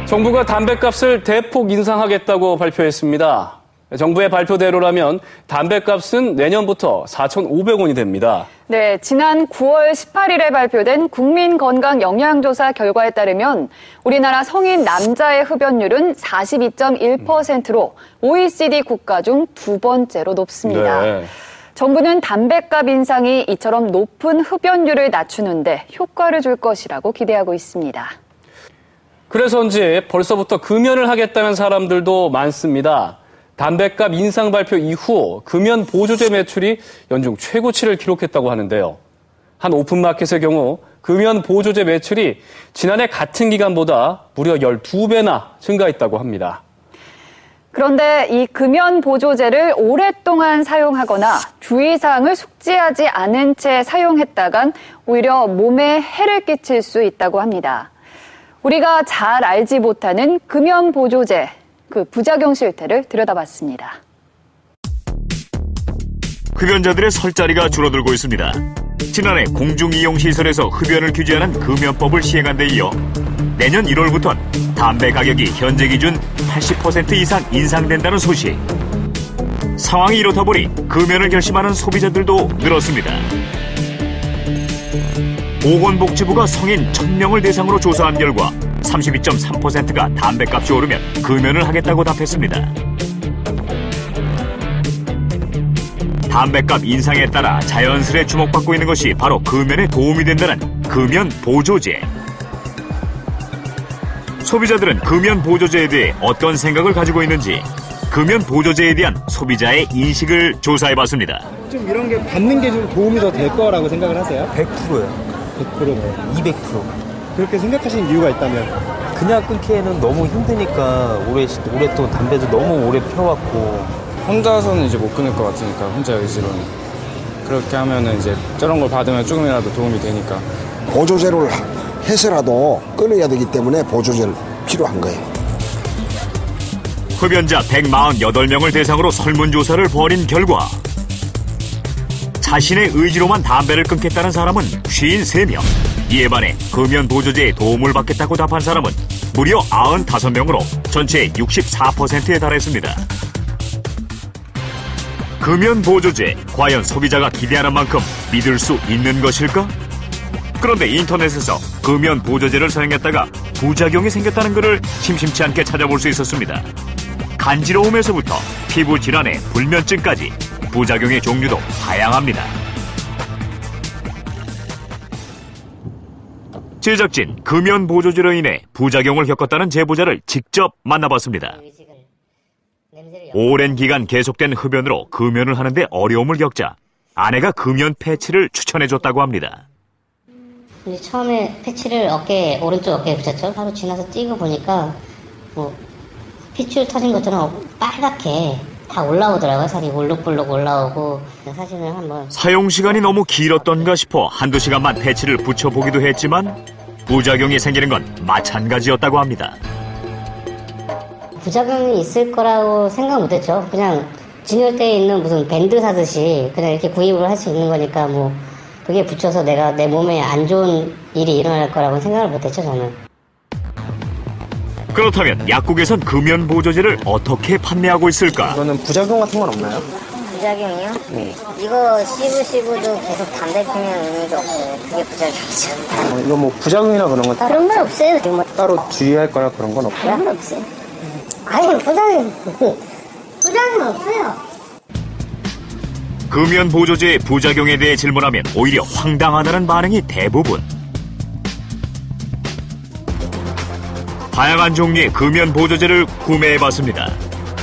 정부가 담뱃값을 대폭 인상하겠다고 발표했습니다. 정부의 발표대로라면 담뱃값은 내년부터 4,500원이 됩니다. 네, 지난 9월 18일에 발표된 국민건강영양조사 결과에 따르면 우리나라 성인 남자의 흡연율은 42.1%로 OECD 국가 중 두 번째로 높습니다. 네. 정부는 담뱃값 인상이 이처럼 높은 흡연율을 낮추는데 효과를 줄 것이라고 기대하고 있습니다. 그래서인지 벌써부터 금연을 하겠다는 사람들도 많습니다. 담뱃값 인상 발표 이후 금연 보조제 매출이 연중 최고치를 기록했다고 하는데요. 한 오픈마켓의 경우 금연 보조제 매출이 지난해 같은 기간보다 무려 12배나 증가했다고 합니다. 그런데 이 금연 보조제를 오랫동안 사용하거나 주의사항을 숙지하지 않은 채 사용했다간 오히려 몸에 해를 끼칠 수 있다고 합니다. 우리가 잘 알지 못하는 금연 보조제, 그 부작용 실태를 들여다봤습니다. 흡연자들의 설 자리가 줄어들고 있습니다. 지난해 공중이용시설에서 흡연을 규제하는 금연법을 시행한 데 이어 내년 1월부터는 담배 가격이 현재 기준 80% 이상 인상된다는 소식. 상황이 이렇다 보니 금연을 결심하는 소비자들도 늘었습니다. 보건복지부가 성인 1,000명을 대상으로 조사한 결과 32.3%가 담뱃값이 오르면 금연을 하겠다고 답했습니다. 담뱃값 인상에 따라 자연스레 주목받고 있는 것이 바로 금연에 도움이 된다는 금연 보조제. 소비자들은 금연 보조제에 대해 어떤 생각을 가지고 있는지 금연 보조제에 대한 소비자의 인식을 조사해봤습니다. 좀 이런 게 받는 게 좀 도움이 더 될 거라고 생각을 하세요? 100%요. 100%? 200%. 그렇게 생각하시는 이유가 있다면? 그냥 끊기에는 너무 힘드니까 오랫동안 담배도 너무 오래 펴왔고. 혼자서는 이제 못 끊을 것 같으니까 혼자 의지로는. 그렇게 하면은 이제 저런 걸 받으면 조금이라도 도움이 되니까. 보조제를 해서라도 끊어야 되기 때문에 보조제를 필요한 거예요. 흡연자 148명을 대상으로 설문조사를 벌인 결과 자신의 의지로만 담배를 끊겠다는 사람은 53명. 이에 반해 금연 보조제에 도움을 받겠다고 답한 사람은 무려 95명으로 전체의 64%에 달했습니다. 금연 보조제, 과연 소비자가 기대하는 만큼 믿을 수 있는 것일까? 그런데 인터넷에서 금연 보조제를 사용했다가 부작용이 생겼다는 글을 심심치 않게 찾아볼 수 있었습니다. 간지러움에서부터 피부 질환에 불면증까지 부작용의 종류도 다양합니다. 제작진 금연 보조제로 인해 부작용을 겪었다는 제보자를 직접 만나봤습니다. 오랜 기간 계속된 흡연으로 금연을 하는데 어려움을 겪자 아내가 금연 패치를 추천해줬다고 합니다. 처음에 패치를 오른쪽 어깨에 붙였죠. 하루 지나서 뛰고 보니까 핏줄 터진 것처럼 빨갛게 다 올라오더라고요. 살이 울룩불룩 올라오고. 사진을 한번. 사용 시간이 너무 길었던가 싶어 한두 시간만 패치를 붙여보기도 했지만 부작용이 생기는 건 마찬가지였다고 합니다. 부작용이 있을 거라고 생각 못했죠. 그냥 진열대에 있는 무슨 밴드 사듯이 그냥 이렇게 구입을 할 수 있는 거니까 그게 붙여서 내 몸에 안 좋은 일이 일어날 거라고 생각을 못했죠, 저는. 그렇다면 약국에선 금연 보조제를 어떻게 판매하고 있을까? 이거는 부작용 같은 건 없나요? 부작용이요? 네. 이거 씹어도 계속 담배 피면 의미가 없어요. 그게 부작용이죠. 이거 부작용이나 그런 건 그런 건 없어요. 따로 주의할 거나 그런 건 없어요? 그런 건 없어요. 아니, 부작용은 없어요. 금연 보조제의 부작용에 대해 질문하면 오히려 황당하다는 반응이 대부분. 다양한 종류의 금연 보조제를 구매해봤습니다.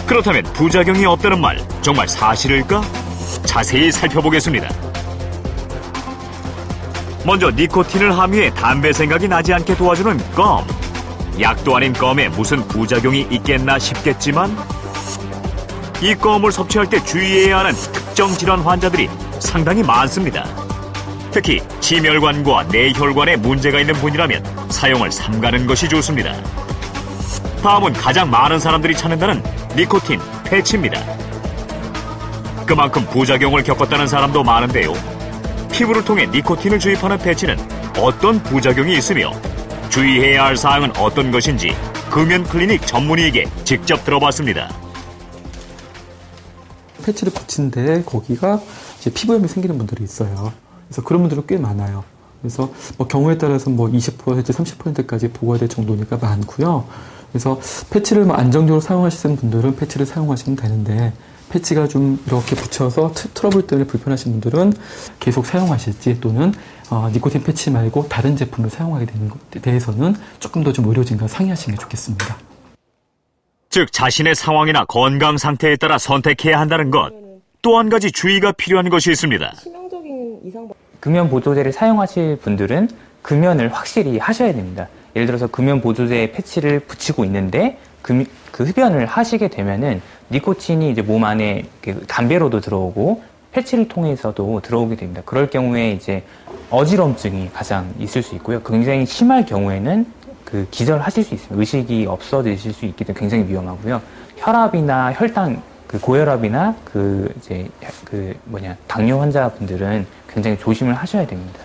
그렇다면 부작용이 없다는 말 정말 사실일까? 자세히 살펴보겠습니다. 먼저 니코틴을 함유해 담배 생각이 나지 않게 도와주는 껌. 약도 아닌 껌에 무슨 부작용이 있겠나 싶겠지만 이 껌을 섭취할 때 주의해야 하는 특정 질환 환자들이 상당히 많습니다. 특히 심혈관과 뇌혈관에 문제가 있는 분이라면 사용을 삼가는 것이 좋습니다. 다음은 가장 많은 사람들이 찾는다는 니코틴 패치입니다. 그만큼 부작용을 겪었다는 사람도 많은데요. 피부를 통해 니코틴을 주입하는 패치는 어떤 부작용이 있으며 주의해야 할 사항은 어떤 것인지 금연 클리닉 전문의에게 직접 들어봤습니다. 패치를 붙인데 거기가 이제 피부염이 생기는 분들이 있어요. 그래서 그런 분들은 꽤 많아요. 그래서 뭐 경우에 따라서 뭐 20%, 30%까지 보고가 될 정도니까 많고요. 그래서 패치를 뭐 안정적으로 사용하시는 분들은 패치를 사용하시면 되는데 패치가 좀 이렇게 붙여서 트러블 때문에 불편하신 분들은 계속 사용하실지 또는 니코틴 패치 말고 다른 제품을 사용하게 되는 것에 대해서는 조금 더 좀 의료진과 상의하시는 게 좋겠습니다. 즉 자신의 상황이나 건강 상태에 따라 선택해야 한다는 것. 또 한 가지 주의가 필요한 것이 있습니다. 금연 보조제를 사용하실 분들은 금연을 확실히 하셔야 됩니다. 예를 들어서 금연 보조제 패치를 붙이고 있는데 그 흡연을 하시게 되면은 니코틴이 이제 몸 안에 담배로도 들어오고 패치를 통해서도 들어오게 됩니다. 그럴 경우에 이제 어지럼증이 가장 있을 수 있고요. 굉장히 심할 경우에는 기절하실 수 있습니다. 의식이 없어지실 수 있기 때문에 굉장히 위험하고요. 혈압이나 혈당, 고혈압이나 당뇨 환자분들은 굉장히 조심을 하셔야 됩니다.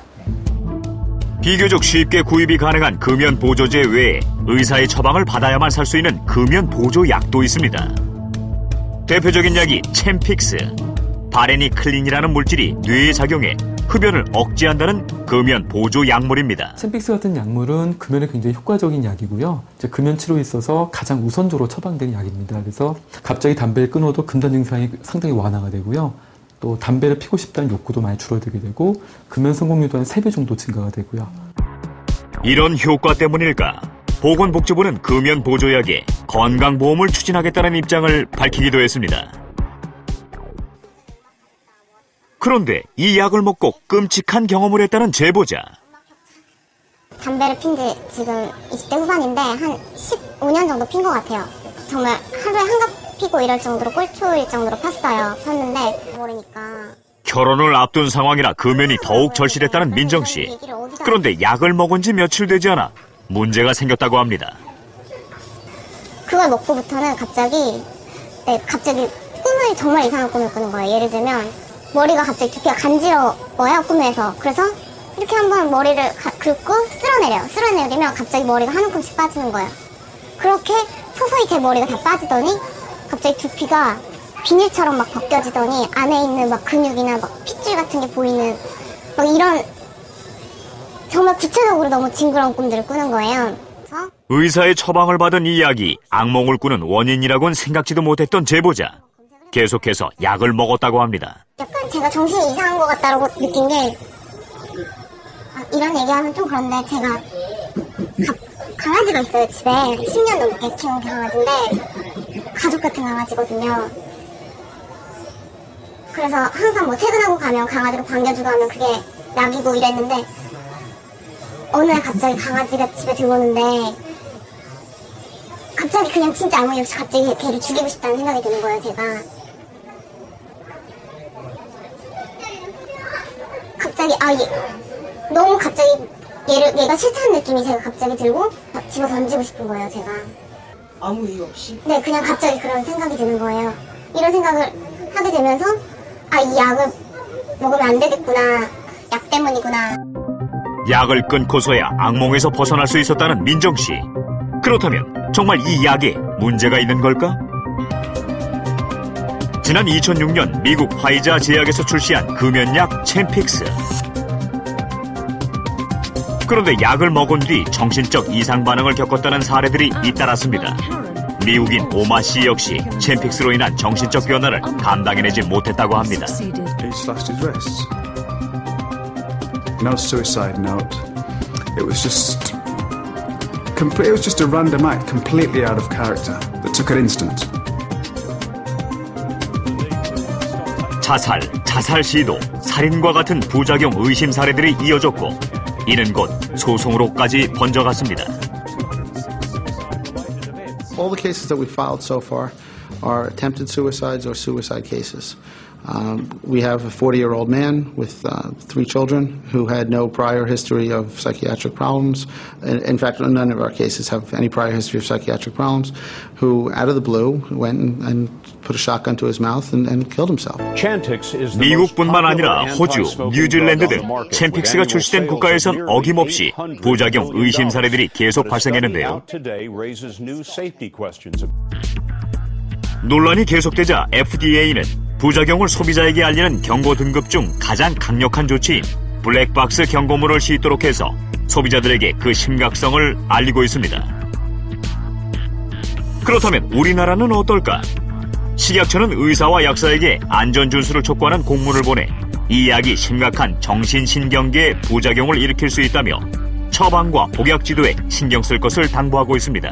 비교적 쉽게 구입이 가능한 금연 보조제 외에 의사의 처방을 받아야만 살 수 있는 금연 보조약도 있습니다. 대표적인 약이 챔픽스. 바레니클린이라는 물질이 뇌에 작용해 흡연을 억제한다는 금연 보조 약물입니다. 챔픽스 같은 약물은 금연에 굉장히 효과적인 약이고요. 이제 금연 치료에 있어서 가장 우선적으로 처방되는 약입니다. 그래서 갑자기 담배를 끊어도 금단 증상이 상당히 완화가 되고요. 또 담배를 피고 싶다는 욕구도 많이 줄어들게 되고 금연 성공률도 한 3배 정도 증가가 되고요. 이런 효과 때문일까? 보건복지부는 금연 보조약에 건강보험을 추진하겠다는 입장을 밝히기도 했습니다. 그런데 이 약을 먹고 끔찍한 경험을 했다는 제보자. 담배를 핀 지 지금 20대 후반인데 한 15년 정도 핀 것 같아요. 정말 하루에 한갑 피고 이럴 정도로 꼴초일 정도로 폈어요. 폈는데 모르니까. 결혼을 앞둔 상황이라 금연이 더욱 절실했다는 민정씨. 그런데 약을 먹은 지 며칠 되지 않아 문제가 생겼다고 합니다. 그걸 먹고부터는 갑자기 꿈을 정말 이상한 꿈을 꾸는 거예요. 예를 들면 머리가 갑자기 두피가 간지러워요, 꿈에서. 그래서 이렇게 한번 머리를 긁고 쓸어내려요. 쓸어내리면 갑자기 머리가 한 움큼씩 빠지는 거예요. 그렇게 서서히 제 머리가 다 빠지더니 갑자기 두피가 비닐처럼 막 벗겨지더니 안에 있는 막 근육이나 막 핏줄 같은 게 보이는 막 이런 정말 구체적으로 너무 징그러운 꿈들을 꾸는 거예요. 그래서 의사의 처방을 받은 이 약이 악몽을 꾸는 원인이라고는 생각지도 못했던 제보자. 계속해서 약을 먹었다고 합니다. 약간 제가 정신이 이상한 것 같다고 느낀 게 이런 얘기하면 좀 그런데 제가 강아지가 있어요, 집에. 10년 넘게 키운 강아지인데 가족 같은 강아지거든요. 그래서 항상 뭐 퇴근하고 가면 강아지가 반겨주고 하면 그게 약이고 이랬는데 어느 날 갑자기 강아지가 집에 들어오는데 갑자기 그냥 진짜 아무 이유 없이 갑자기 걔를 죽이고 싶다는 생각이 드는 거예요, 제가. 갑자기 너무 갑자기 얘가 싫다는 느낌이 제가 갑자기 들고 집어 던지고 싶은 거예요, 제가. 아무 이유 없이? 네, 그냥 갑자기 그런 생각이 드는 거예요. 이런 생각을 하게 되면서 이 약을 먹으면 안 되겠구나. 약 때문이구나. 약을 끊고서야 악몽에서 벗어날 수 있었다는 민정씨. 그렇다면 정말 이 약에 문제가 있는 걸까? 지난 2006년 미국 화이자 제약에서 출시한 금연약 챔픽스. 그런데 약을 먹은 뒤 정신적 이상 반응을 겪었다는 사례들이 잇따랐습니다. 미국인 오마 씨 역시 챔픽스로 인한 정신적 변화를 감당해내지 못했다고 합니다. No suicide note. It was just a random act, completely out of character, that took an instant. 자살 시도, 살인과 같은 부작용 의심 사례들이 이어졌고 이는 곧 소송으로까지 번져갔습니다. All the cases that we filed so far are attempted suicides or suicide cases. We have a 40-year-old man with 3 children who had no prior history of psychiatric problems. In fact, none of our cases have any prior history of psychiatric problems, who, out of the blue, went and put a shotgun to his mouth and killed himself. 미국뿐만 아니라 호주, 뉴질랜드 등 챔픽스가 출시된 국가에선 어김없이 부작용 의심 사례들이 계속 발생했는데요. 논란이 계속되자 FDA는 부작용을 소비자에게 알리는 경고 등급 중 가장 강력한 조치인 블랙박스 경고문을 싣도록 해서 소비자들에게 그 심각성을 알리고 있습니다. 그렇다면 우리나라는 어떨까? 식약처는 의사와 약사에게 안전준수를 촉구하는 공문을 보내 이 약이 심각한 정신신경계의 부작용을 일으킬 수 있다며 처방과 복약 지도에 신경 쓸 것을 당부하고 있습니다.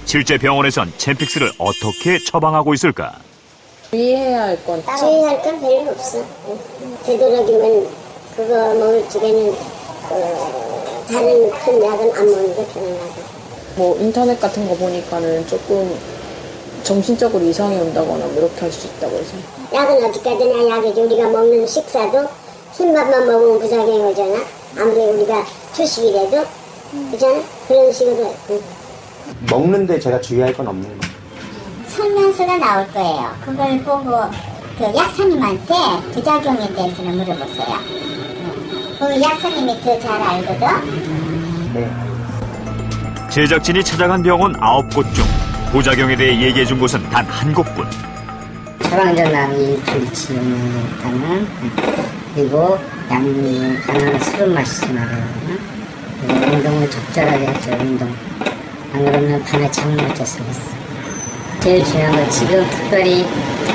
실제 병원에선 챔픽스를 어떻게 처방하고 있을까? 주의해야 할 건? 주의할 건 별로 없어. 되도록이면 그거 먹을 적에는 다른 큰 약은 안 먹는 게 편하고. 뭐 인터넷 같은 거 보니까는 조금 정신적으로 이상이 온다거나 뭐 이렇게 할 수 있다고 해서. 약은 어디까지나 약이지. 우리가 먹는 식사도 흰밥만 먹으면 부작용이 오잖아. 아무리 우리가 주식이라도 그잖아. 그런 식으로. 먹는데 제가 주의할 건 없는 거예요. 설명서가 나올 거예요. 그걸 보고 그 약사님한테 부작용에 대해서는 물어보세요. 그 약사님이 더 잘 알거든. 네. 제작진이 찾아간 병원 9곳 중 부작용에 대해 얘기해준 곳은 단 한 곳뿐. 처방전환이 불치는 그리고 약물은 술을 마시지 말아요. 운동을 적절하게 하죠. 운동. 안 그러면 밤에 잠을 못 잤었어. 제일 중요한 건 지금 특별히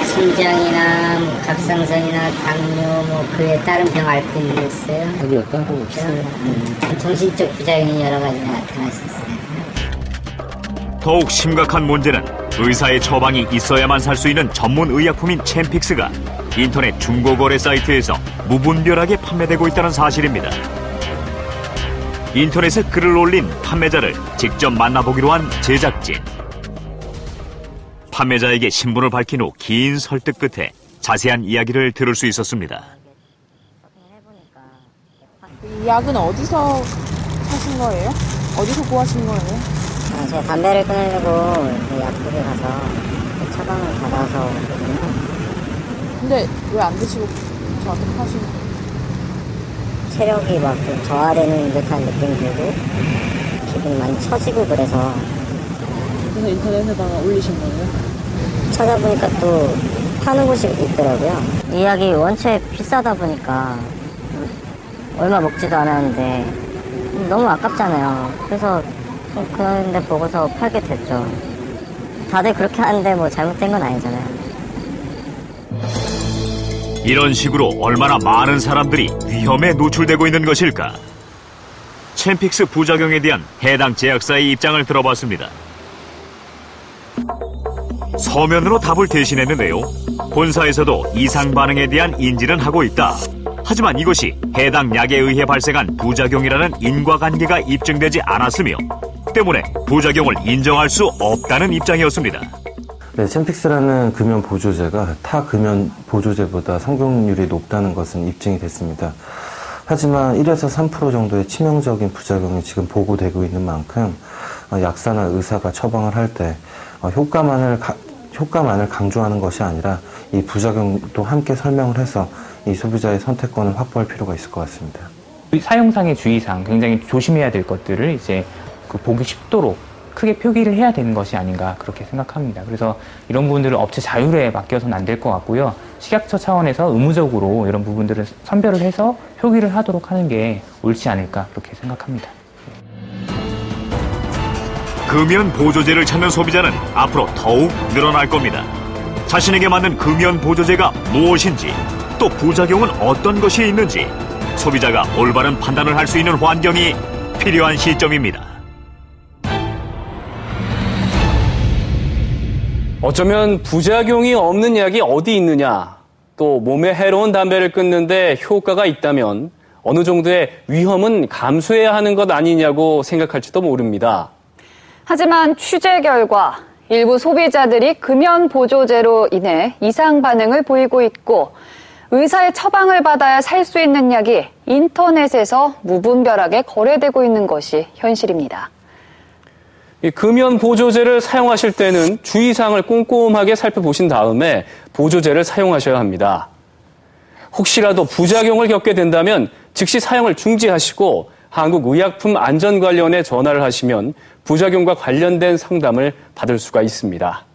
심장이나 갑상선이나 당뇨 그에 다른 병 앓고 있는 게 있어요? 아니요, 따로 없어요. 정신적 부작용이 여러 가지 나타날 수 있어요. 더욱 심각한 문제는 의사의 처방이 있어야만 살 수 있는 전문 의약품인 챔픽스가 인터넷 중고거래 사이트에서 무분별하게 판매되고 있다는 사실입니다. 인터넷에 글을 올린 판매자를 직접 만나보기로 한 제작진. 판매자에게 신분을 밝힌 후 긴 설득 끝에 자세한 이야기를 들을 수 있었습니다. 이 약은 어디서 사신 거예요? 어디서 구하신 거예요? 제가 담배를 끊으려고 약국에 가서 처방을 받아서. 근데 왜 안 드시고 저한테 파신 거예요? 체력이 막 좀 저하되는 듯한 느낌이 들고 기분이 많이 처지고 그래서 인터넷에다가 올리신 거예요? 찾아보니까 또 파는 곳이 있더라고요. 이 약이 원체 비싸다 보니까 얼마 먹지도 않았는데 너무 아깝잖아요. 그래서 그런 데 보고서 팔게 됐죠. 다들 그렇게 하는데 뭐 잘못된 건 아니잖아요. 이런 식으로 얼마나 많은 사람들이 위험에 노출되고 있는 것일까? 챔픽스 부작용에 대한 해당 제약사의 입장을 들어봤습니다. 서면으로 답을 대신했는데요. 본사에서도 이상 반응에 대한 인지는 하고 있다. 하지만 이것이 해당 약에 의해 발생한 부작용이라는 인과관계가 입증되지 않았으며 때문에 부작용을 인정할 수 없다는 입장이었습니다. 네, 챔픽스라는 금연 보조제가 타 금연 보조제보다 성공률이 높다는 것은 입증이 됐습니다. 하지만 1에서 3% 정도의 치명적인 부작용이 지금 보고되고 있는 만큼 약사나 의사가 처방을 할 때 효과만을 강조하는 것이 아니라 이 부작용도 함께 설명을 해서 이 소비자의 선택권을 확보할 필요가 있을 것 같습니다. 사용상의 주의사항, 굉장히 조심해야 될 것들을 이제 그 보기 쉽도록 크게 표기를 해야 되는 것이 아닌가 그렇게 생각합니다. 그래서 이런 부분들을 업체 자율에 맡겨서는 안 될 것 같고요. 식약처 차원에서 의무적으로 이런 부분들을 선별을 해서 표기를 하도록 하는 게 옳지 않을까 그렇게 생각합니다. 금연 보조제를 찾는 소비자는 앞으로 더욱 늘어날 겁니다. 자신에게 맞는 금연 보조제가 무엇인지, 또 부작용은 어떤 것이 있는지 소비자가 올바른 판단을 할 수 있는 환경이 필요한 시점입니다. 어쩌면 부작용이 없는 약이 어디 있느냐, 또 몸에 해로운 담배를 끊는데 효과가 있다면 어느 정도의 위험은 감수해야 하는 것 아니냐고 생각할지도 모릅니다. 하지만 취재 결과 일부 소비자들이 금연 보조제로 인해 이상 반응을 보이고 있고 의사의 처방을 받아야 살 수 있는 약이 인터넷에서 무분별하게 거래되고 있는 것이 현실입니다. 이 금연 보조제를 사용하실 때는 주의사항을 꼼꼼하게 살펴보신 다음에 보조제를 사용하셔야 합니다. 혹시라도 부작용을 겪게 된다면 즉시 사용을 중지하시고 한국의약품안전관리원에 전화를 하시면 부작용과 관련된 상담을 받을 수가 있습니다.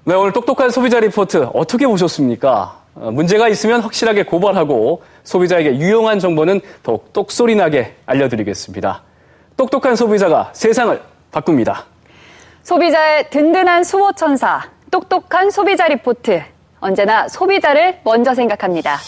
네, 오늘 똑똑한 소비자 리포트 어떻게 보셨습니까? 문제가 있으면 확실하게 고발하고 소비자에게 유용한 정보는 더욱 똑소리나게 알려드리겠습니다. 똑똑한 소비자가 세상을 바꿉니다. 소비자의 든든한 수호천사, 똑똑한 소비자 리포트. 언제나 소비자를 먼저 생각합니다.